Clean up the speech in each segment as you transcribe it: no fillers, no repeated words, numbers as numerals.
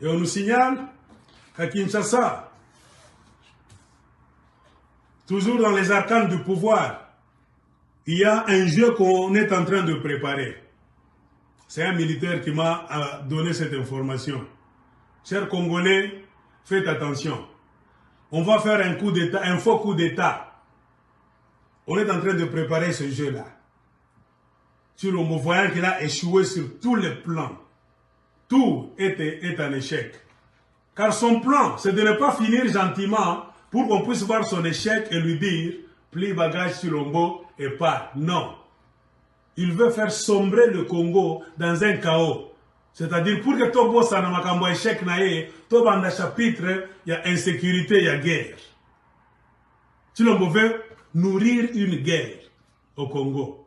Et on nous signale qu'à Kinshasa, toujours dans les arcanes du pouvoir, il y a un jeu qu'on est en train de préparer. C'est un militaire qui m'a donné cette information. Chers Congolais, faites attention. On va faire un coup d'État, un faux coup d'État. On est en train de préparer ce jeu-là. Tshilombo, voyant qu'il a échoué sur tous les plans. Tout est un échec. Car son plan, c'est de ne pas finir gentiment pour qu'on puisse voir son échec et lui dire « plie bagage Tshilombo et part ». Non. Il veut faire sombrer le Congo dans un chaos. C'est-à-dire, pour que Tobo Sanamakambo échec naé, Toba dans chapitre, il y a insécurité, il y a guerre. Tshilombo veut nourrir une guerre au Congo.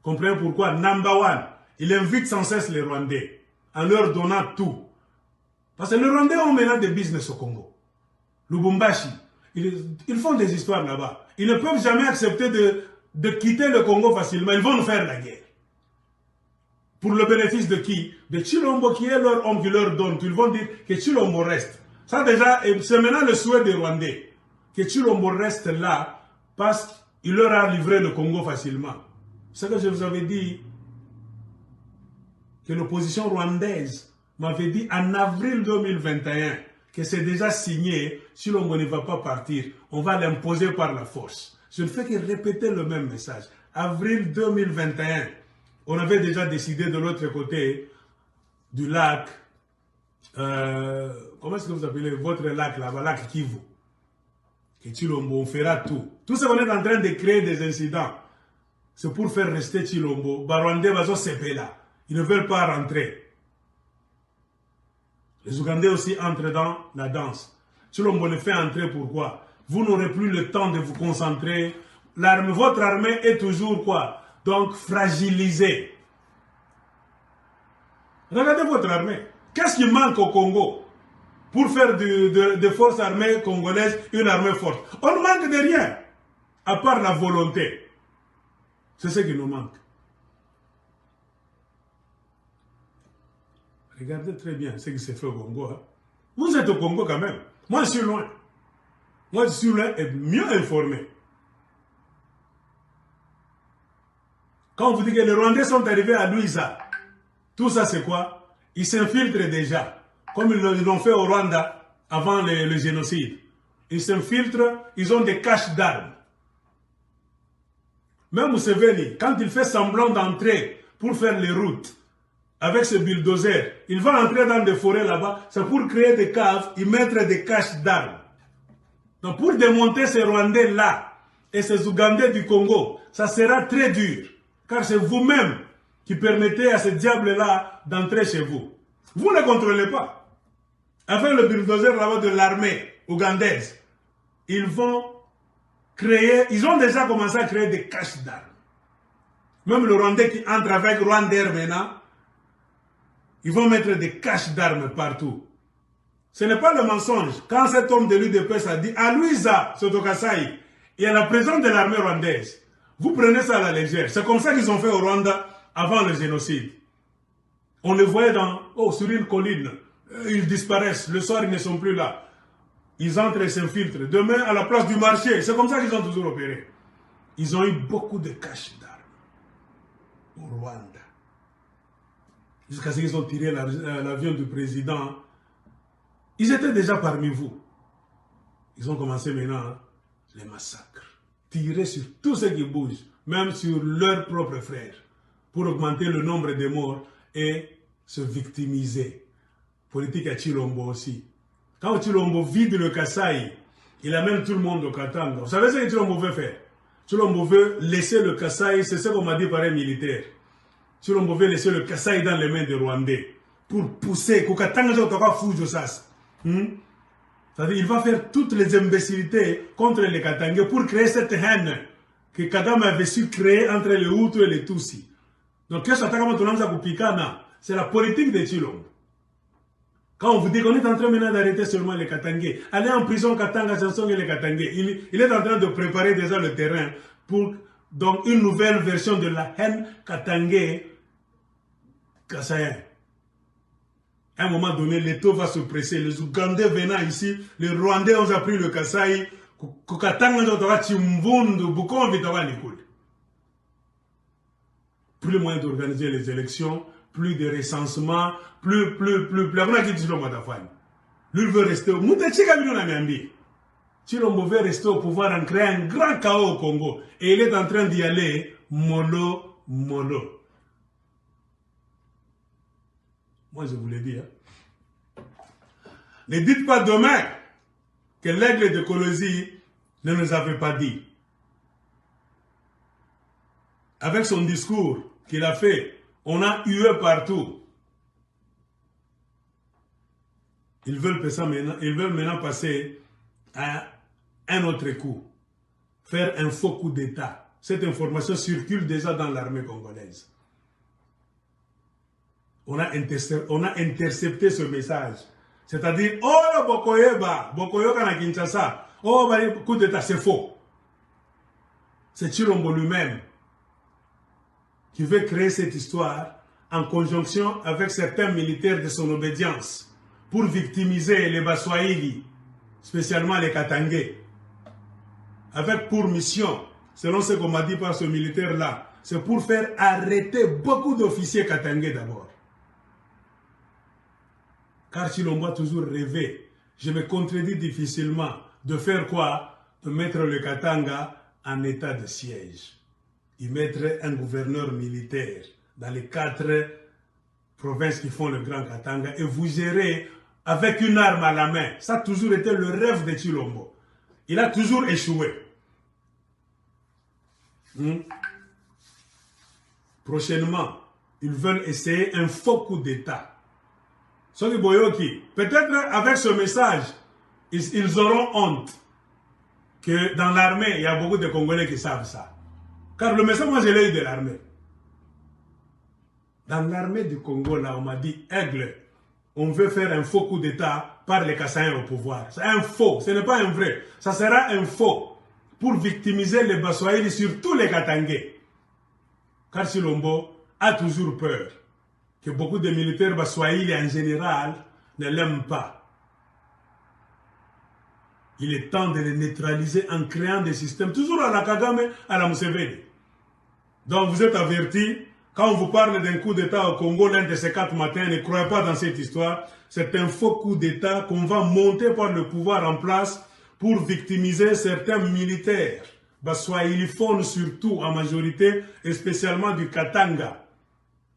Comprenez pourquoi number one, il invite sans cesse les Rwandais en leur donnant tout. Parce que les Rwandais ont maintenant des business au Congo. Lubumbashi, ils font des histoires là-bas. Ils ne peuvent jamais accepter de quitter le Congo facilement. Ils vont nous faire la guerre. Pour le bénéfice de qui? De Tshilombo qui est leur homme qui leur donne. Ils vont dire que Tshilombo reste. Ça déjà, c'est maintenant le souhait des Rwandais. Que Tshilombo reste là parce qu'il leur a livré le Congo facilement. C'est ce que je vous avais dit, que l'opposition rwandaise m'avait dit en avril 2021 que c'est déjà signé, Tshilombo ne va pas partir, on va l'imposer par la force. Je ne fais que répéter le même message. Avril 2021, on avait déjà décidé de l'autre côté du lac, comment est-ce que vous appelez votre lac là-bas, lac Kivu, que Tshilombo, on fera tout. Tout ce qu'on est en train de créer des incidents, c'est pour faire rester Tshilombo. Barwandais va se là. Ils ne veulent pas rentrer. Les Ougandais aussi entrent dans la danse. Tshilombo le fait entrer pourquoi? Vous n'aurez plus le temps de vous concentrer. Votre armée est toujours quoi? Donc fragilisée. Regardez votre armée. Qu'est-ce qui manque au Congo pour faire de forces armées congolaises une armée forte? On ne manque de rien, à part la volonté. C'est ce qui nous manque. Regardez très bien ce qui s'est fait au Congo. Hein. Vous êtes au Congo quand même. Moi, je suis loin. Moi, je suis loin et mieux informé. Quand on vous dit que les Rwandais sont arrivés à Luiza, tout ça c'est quoi? Ils s'infiltrent déjà. Comme ils l'ont fait au Rwanda avant le génocide. Ils s'infiltrent, ils ont des caches d'armes. Même Museveni, quand il fait semblant d'entrer pour faire les routes, avec ce bulldozer, il va entrer dans des forêts là-bas, c'est pour créer des caves, y mettre des caches d'armes. Donc pour démonter ces Rwandais-là et ces Ougandais du Congo, ça sera très dur. Car c'est vous-même qui permettez à ces diables-là d'entrer chez vous. Vous ne contrôlez pas. Avec le bulldozer là-bas de l'armée ougandaise, ils vont créer, ils ont déjà commencé à créer des caches d'armes. Même le Rwandais qui entre avec Rwandair maintenant, ils vont mettre des caches d'armes partout. Ce n'est pas le mensonge. Quand cet homme de l'UDPS a dit à Luiza Sotokasai, il y a la présence de l'armée rwandaise. Vous prenez ça à la légère. C'est comme ça qu'ils ont fait au Rwanda avant le génocide. On les voyait sur une colline. Ils disparaissent. Le soir, ils ne sont plus là. Ils entrent et s'infiltrent. Demain, à la place du marché. C'est comme ça qu'ils ont toujours opéré. Ils ont eu beaucoup de caches d'armes au Rwanda. Jusqu'à ce qu'ils ont tiré l'avion du président. Ils étaient déjà parmi vous. Ils ont commencé maintenant les massacres. Tirer sur tout ce qui bouge, même sur leurs propres frères, pour augmenter le nombre de morts et se victimiser. Politique à Tshilombo aussi. Quand Tshilombo vide le Kasaï, il amène tout le monde au Katanga. Vous savez ce que Tshilombo veut faire? Tshilombo veut laisser le Kasaï, c'est ce qu'on m'a dit par un militaire. Tshilombo veut laisser le Kasaï dans les mains des Rwandais pour pousser. C'est-à-dire il va faire toutes les imbécilités contre les Katangais pour créer cette haine que Kagame avait su créer entre les Hutus et les Tutsis. Donc, c'est la politique de Tshilombo. Quand on vous dit qu'on est en train maintenant d'arrêter seulement les Katangais, aller en prison Katanga, Sanson et les Katangais, il est en train de préparer déjà le terrain pour donc une nouvelle version de la haine Katangais Kassaïen. À un moment donné, l'État va se presser. Les Ougandais venant ici, les Rwandais ont appris le Kasaï. Plus moyen d'organiser les élections, plus de recensement, plus. Lui veut rester au Chilombo veut rester au pouvoir en créant un grand chaos au Congo. Et il est en train d'y aller mollo. Moi, je vous l'ai dit. Hein. Ne dites pas demain que l'aigle de Kolosi ne nous avait pas dit. Avec son discours qu'il a fait, on a hué partout. Ils veulent maintenant passer à un autre coup. Faire un faux coup d'État. Cette information circule déjà dans l'armée congolaise. On a intercepté ce message. C'est-à-dire, oh, Bokoyoka na Kinshasa, oh, coup d'État, c'est faux. C'est Chilombo lui-même qui veut créer cette histoire en conjonction avec certains militaires de son obédience pour victimiser les Baswahili, spécialement les Katangais. Avec pour mission, selon ce qu'on m'a dit par ce militaire-là, c'est pour faire arrêter beaucoup d'officiers Katangais d'abord. Car Chilombo a toujours rêvé, je me contredis difficilement, de faire quoi? De mettre le Katanga en état de siège. Y mettre un gouverneur militaire dans les 4 provinces qui font le Grand Katanga et vous gérez avec une arme à la main. Ça a toujours été le rêve de Chilombo. Il a toujours échoué. Prochainement, ils veulent essayer un faux coup d'État. Soki Boyoki, peut-être avec ce message, ils auront honte que dans l'armée, il y a beaucoup de Congolais qui savent ça. Car le message, moi, je l'ai eu de l'armée. Dans l'armée du Congo, là, on m'a dit, Aigle, on veut faire un faux coup d'État par les Kassaïens au pouvoir. C'est un faux, ce n'est pas un vrai. Ça sera un faux pour victimiser les Baswahili, surtout les Katangais. Car Chilombo a toujours peur que beaucoup de militaires Baswahili en général ne l'aiment pas. Il est temps de les neutraliser en créant des systèmes, toujours à la Kagame, à la Museveni. Donc vous êtes avertis, quand on vous parle d'un coup d'État au Congo, l'un de ces 4 matins, ne croyez pas dans cette histoire. C'est un faux coup d'État qu'on va monter par le pouvoir en place pour victimiser certains militaires baswahiliphones surtout en majorité, et spécialement du Katanga.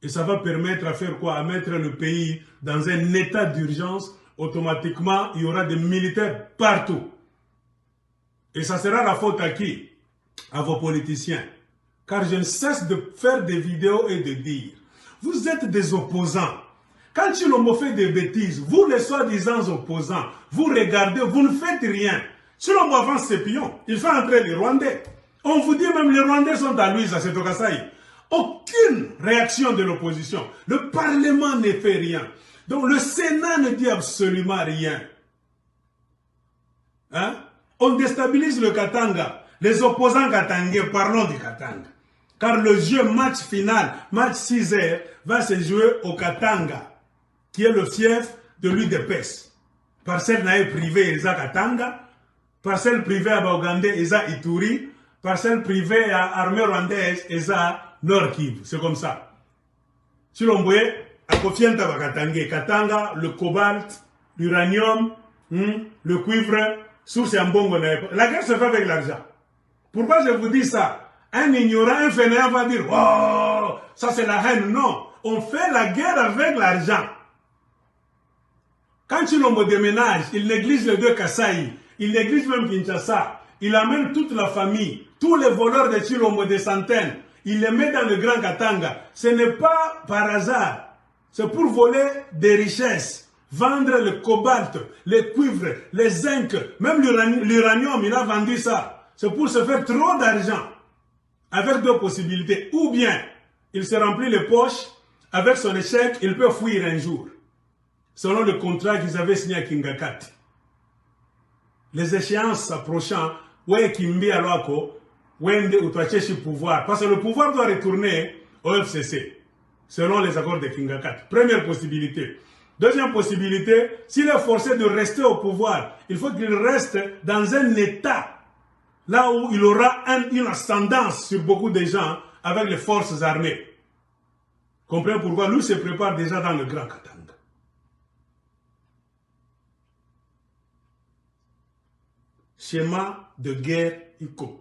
Et ça va permettre à faire quoi? À mettre le pays dans un état d'urgence. Automatiquement, il y aura des militaires partout. Et ça sera la faute à qui? À vos politiciens. Car je ne cesse de faire des vidéos et de dire, vous êtes des opposants. Quand Chilombo fait des bêtises, vous les soi-disant opposants, vous regardez, vous ne faites rien. Chilombo avance ses pions, il fait entrer les Rwandais. On vous dit même les Rwandais sont à Louise, à Setokasaï. Aucune réaction de l'opposition. Le Parlement ne fait rien. Donc le Sénat ne dit absolument rien. Hein? On déstabilise le Katanga. Les opposants katangais, parlons du Katanga. Car le jeu match final, match 6h, va se jouer au Katanga, qui est le fief de l'UDPS. Parcelle naïe privée, Eza Katanga. Parcelle privée à Baougandé, Eza Ituri. Parcelle privée à armée rwandaise, Eza Nord Kivu. C'est comme ça. Chilomboye, à Kofienta Katanga, Katanga, le cobalt, l'uranium, le cuivre, source en bongo. La guerre se fait avec l'argent. Pourquoi je vous dis ça? Un ignorant, un fainéant va dire, oh, ça c'est la haine. Non, on fait la guerre avec l'argent. Quand Chilombo déménage, il néglige les 2 Kasaï, il néglige même Kinshasa, il amène toute la famille, tous les voleurs de Chilombo, des centaines, il les met dans le Grand Katanga. Ce n'est pas par hasard, c'est pour voler des richesses, vendre le cobalt, les cuivres, les zinc, même l'uranium, il a vendu ça. C'est pour se faire trop d'argent. Avec 2 possibilités. Ou bien, il se remplit les poches, avec son échec, il peut fuir un jour. Selon le contrat qu'ils avaient signé à Kingakati. Les échéances approchant, ouais, Kimbi Alwako, Wende ou pouvoir. Parce que le pouvoir doit retourner au FCC, selon les accords de Kingakati. Première possibilité. Deuxième possibilité, s'il est forcé de rester au pouvoir, il faut qu'il reste dans un état là où il aura une ascendance sur beaucoup de gens avec les forces armées. Comprenez pourquoi lui se prépare déjà dans le Grand Katanga. Schéma de guerre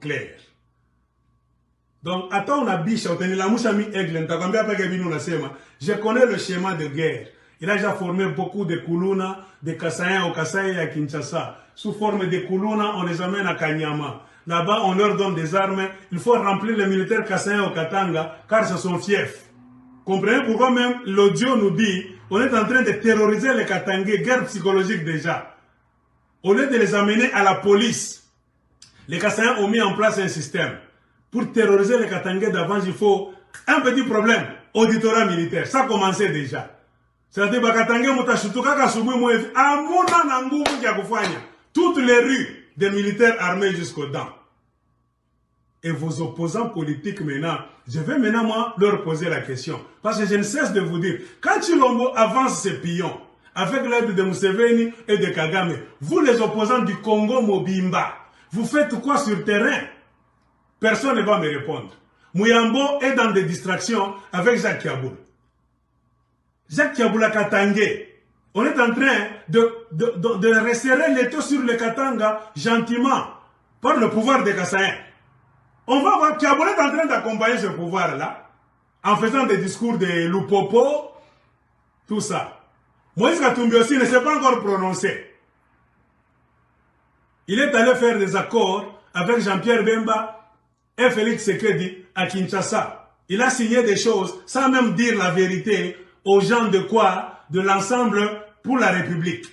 clair. Donc, attends, on a biche, on a la moussami aigle, je connais le schéma de guerre. Il a déjà formé beaucoup de Kuluna, de Kasaïens au Kasaï et à Kinshasa. Sous forme de Kuluna, on les amène à Kanyama. Là-bas, on leur donne des armes. Il faut remplir les militaires Kasaïens au Katanga, car c'est son fief. Comprenez pourquoi même l'audio nous dit, on est en train de terroriser les Katangais, guerre psychologique déjà. Au lieu de les amener à la police, les Kasaïens ont mis en place un système. Pour terroriser les Katangais d'avance, il faut un petit problème, auditorat militaire. Ça a commencé déjà. C'est-à-dire toutes les rues des militaires armés jusqu'aux dents. Et vos opposants politiques maintenant, je vais maintenant moi leur poser la question. Parce que je ne cesse de vous dire, quand Chilombo avance ses pions, avec l'aide de Museveni et de Kagame, vous les opposants du Congo Mobimba, vous faites quoi sur terrain? Personne ne va me répondre. Mouyambo est dans des distractions avec Jacques Kiaboul. Jacques Kiaboula Katangé. On est en train de resserrer l'étau sur le Katanga gentiment par le pouvoir des Kassaïens. On va voir Kiaboula est en train d'accompagner ce pouvoir-là en faisant des discours de Lupopo, tout ça. Moïse Katumbi aussi ne s'est pas encore prononcé. Il est allé faire des accords avec Jean-Pierre Bemba et Félix Sekedi à Kinshasa. Il a signé des choses sans même dire la vérité aux gens de quoi? De l'ensemble pour la République.